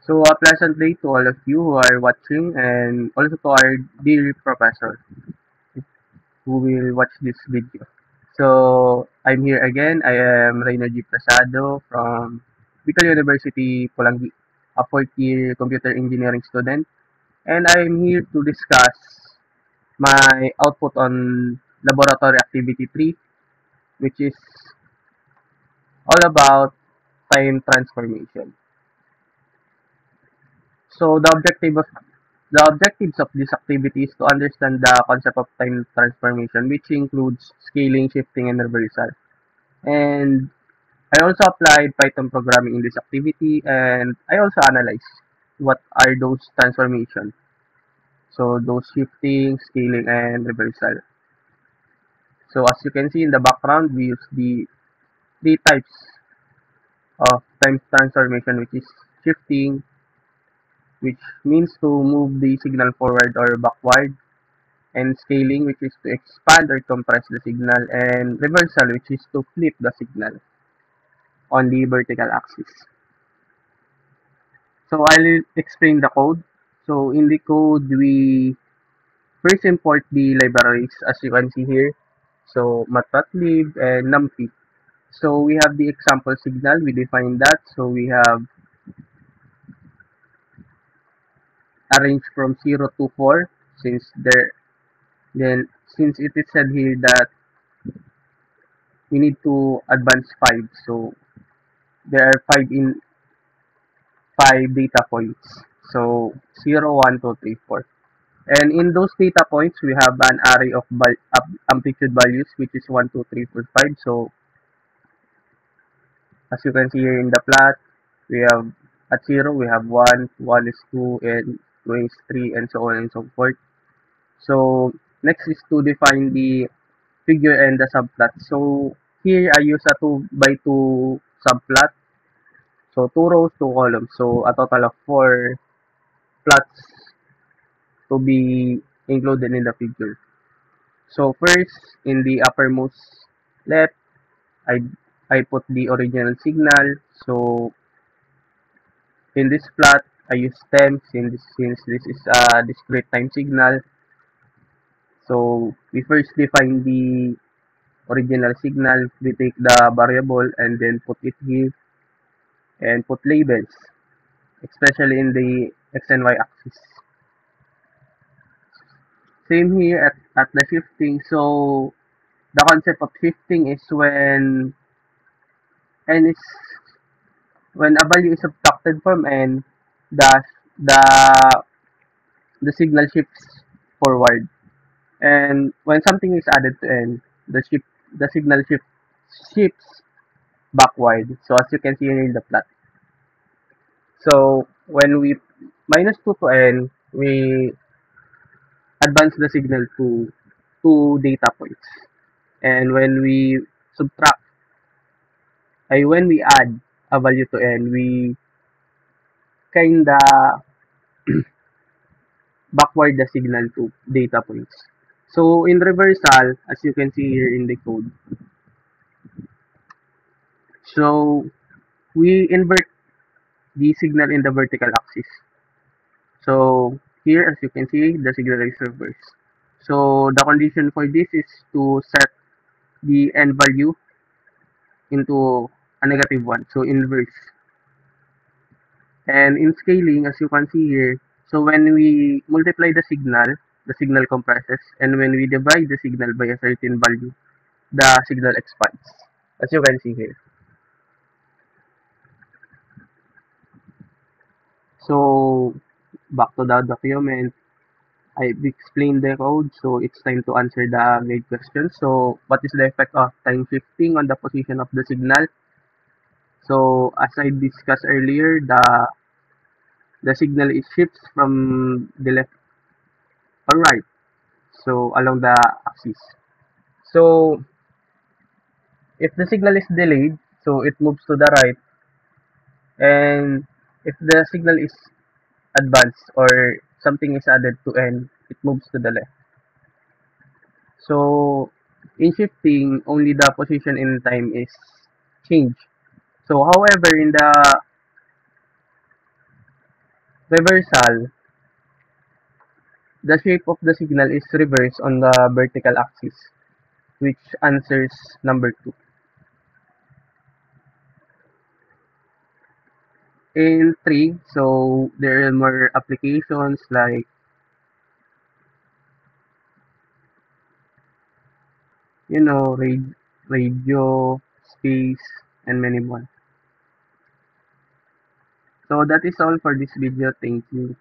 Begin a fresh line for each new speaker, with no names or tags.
So a pleasant day to all of you who are watching and also to our dear professor who will watch this video. So I'm here again. I am Reiner G. Prasado from Bicol University, Pulangi, a fourth year computer engineering student. And I'm here to discuss my output on laboratory activity 3, which is all about time transformation. So the objectives of this activity is to understand the concept of time transformation, which includes scaling, shifting, and reversal. And I also applied Python programming in this activity, and I also analyzed what are those transformations. So those shifting, scaling, and reversal. So as you can see in the background, we use the three types of time transformation, which is shifting, which means to move the signal forward or backward, and scaling, which is to expand or compress the signal, and reversal, which is to flip the signal on the vertical axis. So I'll explain the code. So in the code, we first import the libraries as you can see here. So matplotlib and numpy. So we have the example signal. We define that. So we have arranged from 0 to 4 since there then since it is said here that we need to advance 5. So there are 5 data points. So 0, 1, 2, 3, 4. And in those data points, we have an array of amplitude values, which is 1, 2, 3, 4, 5. So as you can see here in the plot, we have at 0, we have 1, 1 is 2, and 2 is 3, and so on and so forth. So next is to define the figure and the subplot. So here I use a 2 by 2 subplot. So 2 rows, 2 columns. So a total of 4 plots to be included in the figure. So first, in the uppermost left, I I put the original signal. So in this plot, I use temp since this is a discrete time signal. So we first define the original signal. We take the variable and then put it here and put labels, especially in the x and y axis. Same here at the shifting. So the concept of shifting is n is when a value is subtracted from n, the the the signal shifts forward, and when something is added to n, the signal shifts backward. So as you can see in the plot. So when we minus 2 to n, we advance the signal to 2 data points, and when we subtract, when we add a value to n, we kinda backward the signal to data points. So in reversal, as you can see here in the code, so we invert the signal in the vertical axis. So here, as you can see, the signal is reversed. So the condition for this is to set the n value into a negative one, so inverse. And in scaling, as you can see here, so when we multiply the signal compresses, and when we divide the signal by a certain value, the signal expands, as you can see here. So back to the document, I've explained the code, so it's time to answer the main question. So what is the effect of time shifting on the position of the signal? So as I discussed earlier, the signal is shifts from the left or right, so along the axis. So if the signal is delayed, so it moves to the right, and if the signal is advanced or something is added to n, it moves to the left. So in shifting, only the position in time is changed. So however, Reversal. The shape of the signal is reversed on the vertical axis, which answers number 2. In 3, so there are more applications like, radio, space, and many more. So that is all for this video. Thank you.